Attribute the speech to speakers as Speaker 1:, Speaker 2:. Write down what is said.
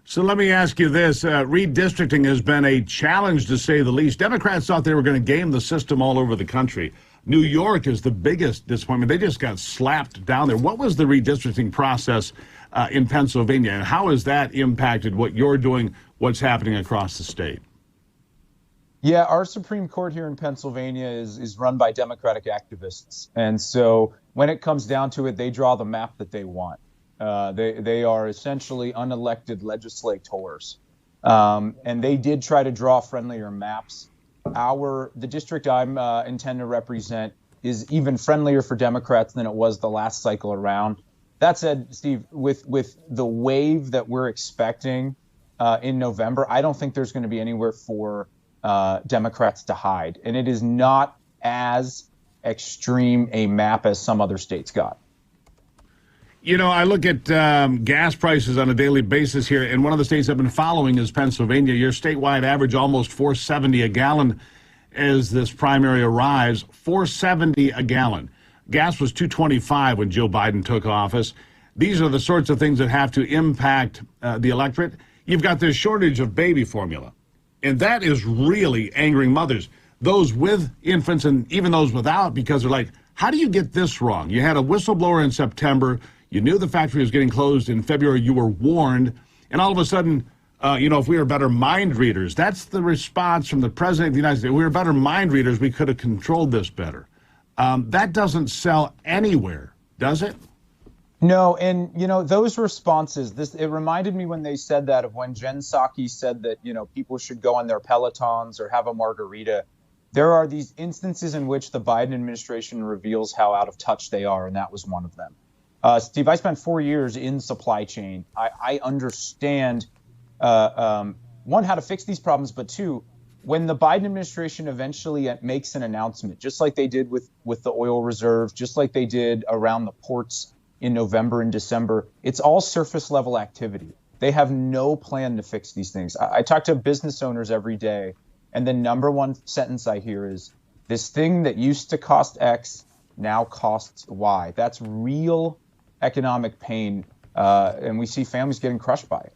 Speaker 1: So let me ask you this. Redistricting has been a challenge, to say the least. Democrats thought they were going to game the system all over the country. New York is the biggest disappointment. They just got slapped down there. What was the redistricting process in Pennsylvania, and how has that impacted what you're doing, what's happening across the state?
Speaker 2: Yeah, our Supreme Court here in Pennsylvania is run by Democratic activists. And so when it comes down to it, they draw the map that they want. They are essentially unelected legislators. And they did try to draw friendlier maps. The district I'm intend to represent is even friendlier for Democrats than it was the last cycle around. That said, Steve, with the wave that we're expecting in November, I don't think there's going to be anywhere for Democrats to hide. And it is not as extreme a map as some other states got.
Speaker 1: You know, I look at gas prices on a daily basis here, and one of the states I've been following is Pennsylvania. Your statewide average almost $4.70 a gallon as this primary arrives. $4.70 a gallon. Gas was $2.25 when Joe Biden took office. These are the sorts of things that have to impact the electorate. You've got this shortage of baby formula, and that is really angering mothers, those with infants and even those without, because they're like, how do you get this wrong? You had a whistleblower in September. You knew the factory was getting closed in February. You were warned. And all of a sudden, if we were better mind readers, that's the response from the president of the United States. If we were better mind readers, we could have controlled this better. That doesn't sell anywhere, does it?
Speaker 2: No, and those responses, it reminded me when they said that of when Jen Psaki said that, people should go on their Pelotons or have a margarita. There are these instances in which the Biden administration reveals how out of touch they are, and that was one of them. Steve, I spent 4 years in supply chain. I understand, one, how to fix these problems, but two, when the Biden administration eventually makes an announcement, just like they did with the oil reserves, just like they did around the ports in November and December, it's all surface level activity. They have no plan to fix these things. I talk to business owners every day, and the number one sentence I hear is, this thing that used to cost X now costs Y. That's real economic pain, and we see families getting crushed by it.